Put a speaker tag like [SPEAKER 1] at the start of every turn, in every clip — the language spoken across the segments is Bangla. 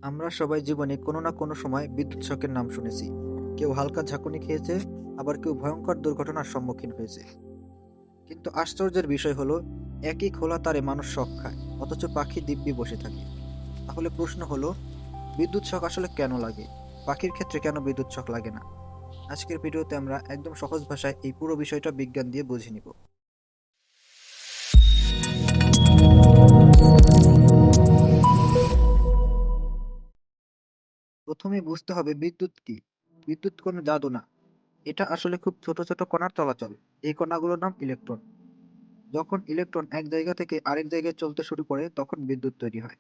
[SPEAKER 1] আমরা সবাই জীবনে কোনো না কোনো সময় বিদ্যুৎ শকের নাম শুনেছি। কেউ হালকা ঝাঁকুনি খেয়েছে, আবার কেউ ভয়ঙ্কর দুর্ঘটনার সম্মুখীন হয়েছে। কিন্তু আশ্চর্যের বিষয় হলো, একই খোলা তারে মানুষ শক খায়, অথচ পাখি দিব্যি বসে থাকে। তাহলে প্রশ্ন হলো, বিদ্যুৎ শক আসলে কেন লাগে? পাখির ক্ষেত্রে কেন বিদ্যুৎ শক লাগে না? আজকের ভিডিওতে আমরা একদম সহজ ভাষায় এই পুরো বিষয়টা বিজ্ঞান দিয়ে বুঝে নিব। প্রথমে বুঝতে হবে বিদ্যুৎ কি। বিদ্যুৎ কোনো জাদু না, এটা আসলে খুব ছোট ছোট কণার চলাচল। এই কণাগুলোর নাম ইলেকট্রন। যখন ইলেকট্রন এক জায়গা থেকে আরেক জায়গায় চলতে শুরু করে তখন বিদ্যুৎ তৈরি হয়।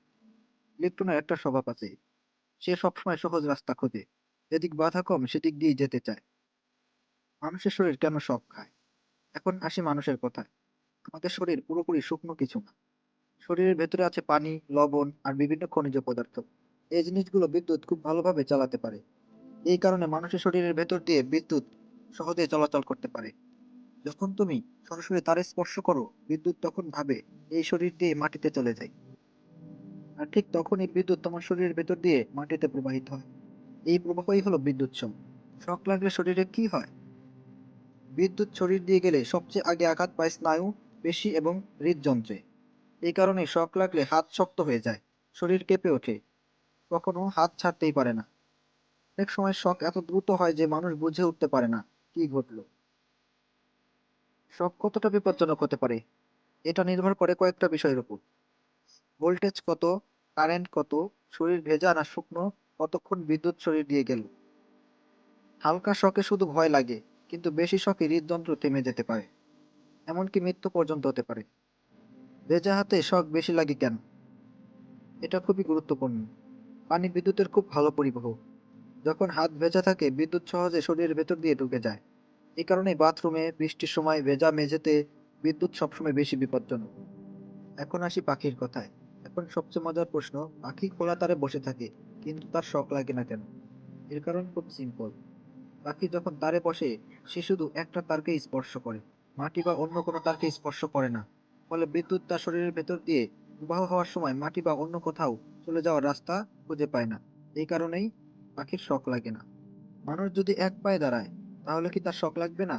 [SPEAKER 1] ইলেকট্রনের একটা স্বভাব আছে, সে সবসময় সহজ রাস্তা খোঁজে, যেদিক বাধা কম সেদিক দিয়ে যেতে চায়। মানুষের শরীর কেন শক খায়? এখন আসি মানুষের কথায়। আমাদের শরীর পুরোপুরি শুকনো কিছু না। শরীরের ভেতরে আছে পানি, লবণ আর বিভিন্ন খনিজ পদার্থ। এই জিনিসগুলো বিদ্যুৎ খুব ভালোভাবে চালাতে পারে। এই কারণে মানুষের শরীরের ভেতর দিয়ে বিদ্যুৎ সহজে চলাচল করতে পারে। যখন তুমি সরাসরি তারে স্পর্শ করো, বিদ্যুৎ তখন ভাবে এই শরীর দিয়ে মাটিতে চলে যায়। আর ঠিক তখনই বিদ্যুৎ তোমার শরীরের ভেতর দিয়ে মাটিতে প্রবাহিত হয়। এই প্রবাহই হলো বিদ্যুৎ শক। শক লাগলে শরীরে কি হয়? বিদ্যুৎ শরীর দিয়ে গেলে সবচেয়ে আগে আঘাত পায় স্নায়ু, পেশি এবং হৃদযন্ত্রে। এই কারণে শক লাগলে হাত শক্ত হয়ে যায়, শরীর কেঁপে ওঠে, কখনো হাত ছাড়তেই পারে না। অনেক সময় শক এত দ্রুত হয় যে মানুষ বুঝে উঠতে পারে না কি ঘটলো। শক কতটা বিপজ্জনক হতে পারে এটা নির্ভর করে কয়েকটা বিষয়ের উপর। ভোল্টেজ কত, কারেন্ট কত, শরীর ভেজা না শুকনো, কতক্ষণ বিদ্যুৎ শরীর দিয়ে গেল। হালকা শকে শুধু ভয় লাগে, কিন্তু বেশি শকে হৃদযন্ত্র থেমে যেতে পারে, এমনকি মৃত্যু পর্যন্ত হতে পারে। ভেজা হাতে শক বেশি লাগে কেন? এটা খুবই গুরুত্বপূর্ণ। পানি বিদ্যুতের খুব ভালো পরিবাহক। যখন হাত ভেজা থাকে বিদ্যুৎ সহজে শরীরের ভেতর দিয়ে ঢুকে যায়। এই কারণে বাথরুমে বৃষ্টির সময় ভেজা মেঝেতে বিদ্যুৎ সবসময় বেশি বিপজ্জনক। এখন আসি পাখির কথায়। এখন সবচেয়ে মজার প্রশ্ন, পাখি খোলা তারে বসে থাকে, কিন্তু তার শক লাগে না কেন? এর কারণ খুব সিম্পল। পাখি যখন তারে বসে, সে শুধু একটা তারকে স্পর্শ করে, মাটি বা অন্য কোনো তারকে স্পর্শ করে না। ফলে বিদ্যুৎ তার শরীরের ভেতর দিয়ে প্রবাহ হওয়ার সময় মাটি বা অন্য কোথাও চলে যাওয়ার রাস্তা খুঁজে পায় না। এই কারণেই পাখির শক লাগে না। মানুষ যদি এক পায়ে দাঁড়ায়, তাহলে কি তার শক লাগবে না?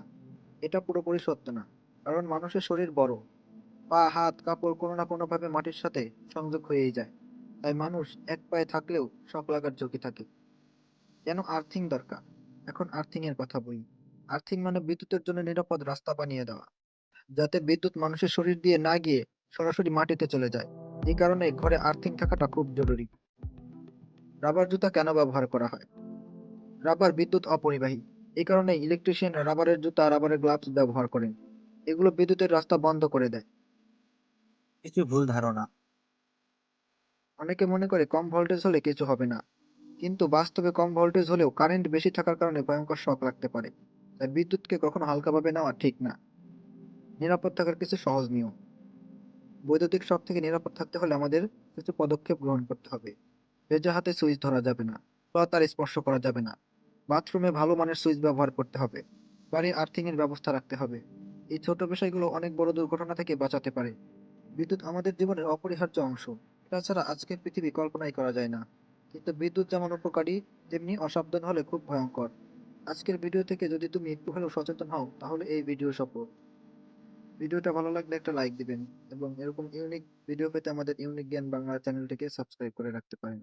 [SPEAKER 1] এটা পুরোপুরি সত্য না। কারণ মানুষের শরীর বড়, পা, হাত, কাপড় কোনো না কোনোভাবে মাটির সাথে সংযোগ হয়েই যায়। তাই মানুষ এক পায়ে থাকলেও শক লাগার ঝুঁকি থাকে। কেন আর্থিং দরকার? এখন আর্থিং এর কথা বলি। আর্থিং মানে বিদ্যুতের জন্য নিরাপদ রাস্তা বানিয়ে দেওয়া, যাতে বিদ্যুৎ মানুষের শরীর দিয়ে না গিয়ে সরাসরি মাটিতে চলে যায়। এই কারণে ঘরে আর্থিং থাকাটা খুব জরুরি। রাবার জুতা কেন ব্যবহার করা হয়? রাবার বিদ্যুৎ অপরিবাহী। এই কারণে ইলেকট্রিশিয়ানরা রাবারের জুতা, রাবারের গ্লাভস ব্যবহার করেন। এগুলো বিদ্যুতের রাস্তা বন্ধ করে দেয়। কিছু ভুল ধারণা। অনেকে মনে করে কম ভোল্টেজ হলে কিছু হবে না, কিন্তু বাস্তবে কম ভোল্টেজ হলেও কারেন্ট বেশি থাকার কারণে ভয়ঙ্কর শক লাগতে পারে। তাই বিদ্যুৎকে কখনো হালকাভাবে নেওয়া ঠিক না। নিরাপদ থাকার কিছু সহজ নিয়ম। বৈদ্যুতিক শক থেকে নিরাপদ থাকতে হলে আমাদের কিছু পদক্ষেপ গ্রহণ করতে হবে। ভেজা হাতে সুইচ ধরা যাবে না, বা তার স্পর্শ করা যাবে না। বাথরুমে ভালো মানের সুইচ ব্যবহার করতে হবে। বাড়ির আর্থিং এর ব্যবস্থা রাখতে হবে। এই ছোট বিষয়গুলো অনেক বড় দুর্ঘটনা থেকে বাঁচাতে পারে। বিদ্যুৎ আমাদের জীবনের অপরিহার্য অংশ। এটা ছাড়া আজকের পৃথিবী কল্পনাই করা যায় না। কিন্তু বিদ্যুৎ যেমন উপকারী, তেমনি অসাবধান হলে খুব ভয়ঙ্কর। আজকের ভিডিও থেকে যদি তুমি একটু হলেও সচেতন হও, তাহলে এই ভিডিও সফল। ভিডিওটা ভালো লাগলে একটা লাইক দিবেন, এবং এরকম ইউনিক ভিডিও পেতে আমাদের ইউনিক জ্ঞান বাংলা চ্যানেলটিকে সাবস্ক্রাইব করে রাখতে পারেন।